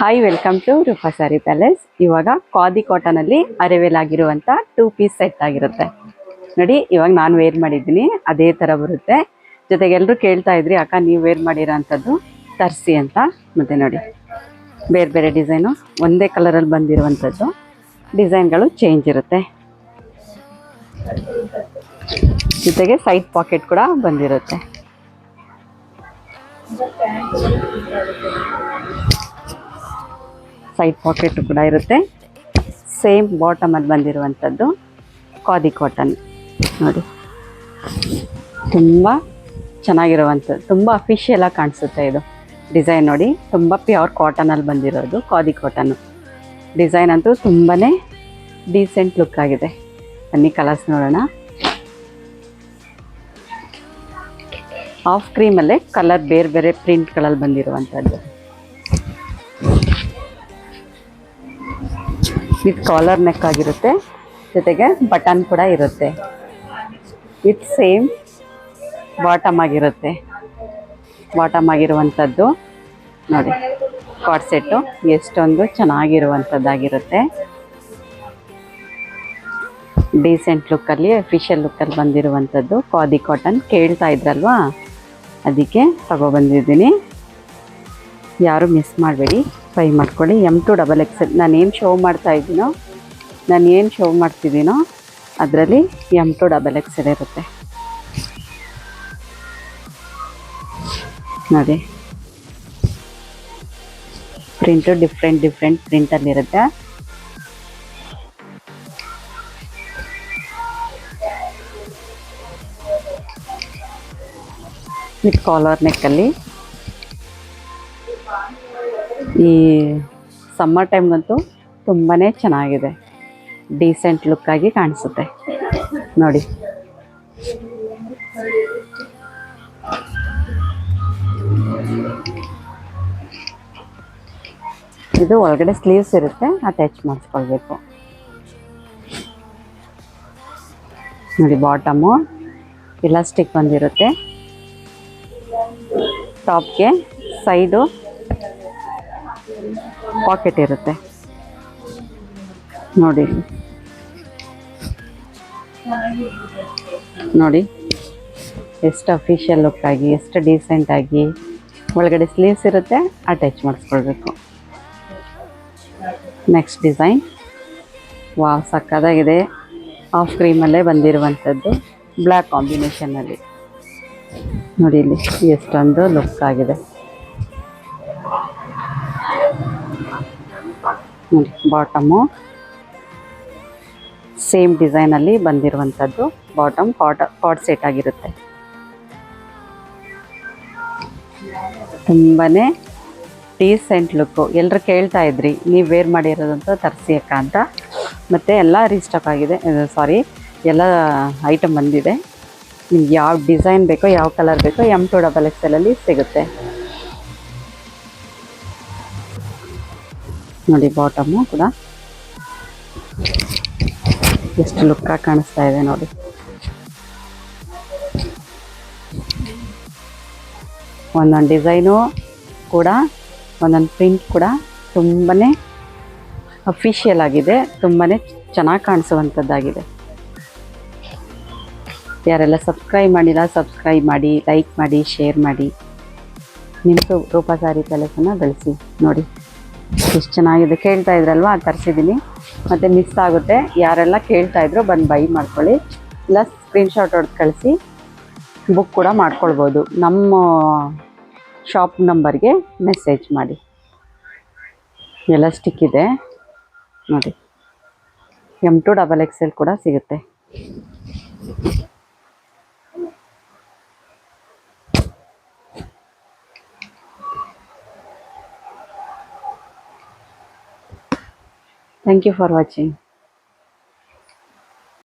Hi, welcome to Roopa sari palace. ಇವಾಗ ಖಾದಿ ಕಾಟನಲ್ಲಿ ಅರೇವೇಲ್ ಆಗಿರುವಂಥ 2 piece set ಆಗಿರುತ್ತೆ ನೋಡಿ. ಇವಾಗ ನಾನು ವೇರ್ ಮಾಡಿದ್ದೀನಿ, ಅದೇ ಥರ ಬರುತ್ತೆ. ಜೊತೆಗೆ ಎಲ್ಲರೂ ಕೇಳ್ತಾ ಇದ್ರಿ, ಅಕ್ಕ ನೀವು ವೇರ್ ಮಾಡಿರೋ ಅಂಥದ್ದು ತರಿಸಿ ಅಂತ. ಮತ್ತು ನೋಡಿ, ಬೇರೆ ಬೇರೆ ಡಿಸೈನು, ಒಂದೇ ಕಲರಲ್ಲಿ ಬಂದಿರುವಂಥದ್ದು. ಡಿಸೈನ್ಗಳು ಚೇಂಜ್ ಇರುತ್ತೆ. ಜೊತೆಗೆ ಸೈಡ್ ಪಾಕೆಟ್ ಕೂಡ ಬಂದಿರುತ್ತೆ. ಸೈಡ್ ಪಾಕೆಟ್ ಕೂಡ ಇರುತ್ತೆ. ಸೇಮ್ ಬಾಟಮಲ್ಲಿ ಬಂದಿರುವಂಥದ್ದು ಖಾದಿ ಕಾಟನ್ ನೋಡಿ. ತುಂಬ ಚೆನ್ನಾಗಿರುವಂಥದ್ದು, ತುಂಬ ಅಫಿಷಿಯಲಾಗಿ ಕಾಣಿಸುತ್ತೆ ಇದು ಡಿಸೈನ್ ನೋಡಿ. ತುಂಬ ಪ್ಯೂರ್ ಕಾಟನಲ್ಲಿ ಬಂದಿರೋದು ಖಾದಿ ಕಾಟನ್ನು. ಡಿಸೈನ್ ಅಂತೂ ತುಂಬಾ ಡೀಸೆಂಟ್ ಲುಕ್ ಆಗಿದೆ. ಬನ್ನಿ ಕಲರ್ಸ್ ನೋಡೋಣ. ಆಫ್ ಕ್ರೀಮಲ್ಲೇ ಕಲರ್ ಬೇರೆ ಬೇರೆ ಪ್ರಿಂಟ್ಗಳಲ್ಲಿ ಬಂದಿರುವಂಥದ್ದು. ವಿತ್ ಕಾಲರ್ ನೆಕ್ ಆಗಿರುತ್ತೆ, ಜೊತೆಗೆ ಬಟನ್ ಕೂಡ ಇರುತ್ತೆ. ವಿತ್ ಸೇಮ್ ಬಾಟಮ್ ಆಗಿರುತ್ತೆ. ಬಾಟಮ್ ಆಗಿರುವಂಥದ್ದು ನೋಡಿ. ಕಾರ್ಡ್ ಸೆಟ್ಟು ಎಷ್ಟೊಂದು ಚೆನ್ನಾಗಿರುವಂಥದ್ದಾಗಿರುತ್ತೆ. ಡೀಸೆಂಟ್ ಲುಕ್ಕಲ್ಲಿ, ಅಫಿಷಿಯಲ್ ಲುಕ್ಕಲ್ಲಿ ಬಂದಿರುವಂಥದ್ದು ಖಾದಿ ಕಾಟನ್. ಕೇಳ್ತಾ ಇದ್ರಲ್ವಾ, ಅದಕ್ಕೆ ತಗೊಬಂದಿದ್ದೀನಿ. ಯಾರು ಮಿಸ್ ಮಾಡಬೇಡಿ, ಟ್ರೈ ಮಾಡ್ಕೊಳ್ಳಿ. M2XXL ನಾನೇನು ಶೋ ಮಾಡ್ತಿದ್ದೀನೋ ಅದರಲ್ಲಿ M2XXL ಇರುತ್ತೆ ನೋಡಿ. ಪ್ರಿಂಟು ಡಿಫ್ರೆಂಟ್ ಪ್ರಿಂಟಲ್ಲಿರುತ್ತೆ. ವಿತ್ ಕಾಲರ್ ನೆಕ್ಕಲ್ಲಿ. ಈ ಸಮ್ಮರ್ ಟೈಮ್ಗಂತೂ ತುಂಬಾ ಚೆನ್ನಾಗಿದೆ, ಡೀಸೆಂಟ್ ಲುಕ್ಕಾಗಿ ಕಾಣಿಸುತ್ತೆ ನೋಡಿ. ಇದು ಒಳಗಡೆ ಸ್ಲೀವ್ಸ್ ಇರುತ್ತೆ, ಅಟ್ಯಾಚ್ ಮಾಡಿಸ್ಕೊಳ್ಬೇಕು ನೋಡಿ. ಬಾಟಮು ಇಲಾಸ್ಟಿಕ್ ಬಂದಿರುತ್ತೆ. ಟಾಪ್ಗೆ ಸೈಡು ಪಾಕೆಟ್ ಇರುತ್ತೆ ನೋಡಿ. ನೋಡಿ ಎಷ್ಟು ಅಫಿಷಿಯಲ್ ಲುಕ್ ಆಗಿ, ಎಷ್ಟು ಡೀಸೆಂಟಾಗಿ. ಒಳಗಡೆ ಸ್ಲೀವ್ಸ್ ಇರುತ್ತೆ, ಅಟ್ಯಾಚ್ ಮಾಡಿಸ್ಕೊಳ್ಬೇಕು. ನೆಕ್ಸ್ಟ್ ಡಿಸೈನ್, ವಾವ್ ಸಕ್ಕತ್ತಾಗಿದೆ. ಆಫ್ ಕ್ರೀಮಲ್ಲೇ ಬಂದಿರುವಂಥದ್ದು, ಬ್ಲ್ಯಾಕ್ ಕಾಂಬಿನೇಷನ್ನಲ್ಲಿ ನೋಡಿ. ಇಲ್ಲಿ ಎಷ್ಟೊಂದು ಲುಕ್ ಆಗಿದೆ ನೋಡಿ. ಬಾಟಮು ಸೇಮ್ ಡಿಸೈನಲ್ಲಿ ಬಂದಿರುವಂಥದ್ದು. ಬಾಟಮ್ ಕಾರ್ಡ್ ಸೆಟ್ ಆಗಿರುತ್ತೆ. ತುಂಬಾ ಡೀಸೆಂಟ್ ಲುಕ್ಕು. ಎಲ್ಲರೂ ಕೇಳ್ತಾ ಇದ್ರಿ, ನೀವು ವೇರ್ ಮಾಡಿರೋದಂತ ತರಿಸಿ ಅಕ್ಕ ಅಂತ. ಮತ್ತು ಎಲ್ಲ ರೀಸ್ಟಾಕ್ ಆಗಿದೆ, ಎಲ್ಲ ಐಟಮ್ ಬಂದಿದೆ. ನಿಮ್ಗೆ ಯಾವ ಡಿಸೈನ್ ಬೇಕೋ, ಯಾವ ಕಲರ್ ಬೇಕೋ M2XXL ಸಿಗುತ್ತೆ ನೋಡಿ. ಬಾಟಮು ಕೂಡ ಎಷ್ಟು ಲುಕ್ಕಾಗಿ ಕಾಣಿಸ್ತಾ ಇದೆ ನೋಡಿ. ಒಂದೊಂದು ಡಿಸೈನು ಕೂಡ, ಒಂದೊಂದು ಪ್ರಿಂಟ್ ಕೂಡ ತುಂಬಾ ಅಫಿಷಿಯಲ್ ಆಗಿದೆ, ತುಂಬಾ ಚೆನ್ನಾಗಿ ಕಾಣಿಸುವಂಥದ್ದಾಗಿದೆ. ಯಾರೆಲ್ಲ ಸಬ್ಸ್ಕ್ರೈಬ್ ಮಾಡಿಲ್ಲ, ಸಬ್ಸ್ಕ್ರೈಬ್ ಮಾಡಿ, ಲೈಕ್ ಮಾಡಿ, ಶೇರ್ ಮಾಡಿ. ನಿಮ್ಮದು ರೂಪಾ ಸ್ಯಾರಿ ಪ್ಯಾಲೇಸನ್ನು ಬೆಳೆಸಿ ನೋಡಿ. ಎಷ್ಟು ಚೆನ್ನಾಗಿದೆ. ಕೇಳ್ತಾ ಇದ್ರಲ್ವ, ಅದು ತರಿಸಿದ್ದೀನಿ. ಮತ್ತು ಮಿಸ್ ಆಗುತ್ತೆ. ಯಾರೆಲ್ಲ ಕೇಳ್ತಾ ಇದ್ರು ಬಂದು ಬೈ ಮಾಡ್ಕೊಳ್ಳಿ, ಇಲ್ಲ ಸ್ಕ್ರೀನ್ಶಾಟ್ ಹೊಡೆದು ಕಳಿಸಿ ಬುಕ್ ಕೂಡ ಮಾಡ್ಕೊಳ್ಬೋದು. ನಮ್ಮ ಶಾಪ್ ನಂಬರ್ಗೆ ಮೆಸೇಜ್ ಮಾಡಿ. ಎಲ್ಲ ಸ್ಟಿಕ್ ಇದೆ ನೋಡಿ. M2XXL ಕೂಡ ಸಿಗುತ್ತೆ. Thank you for watching.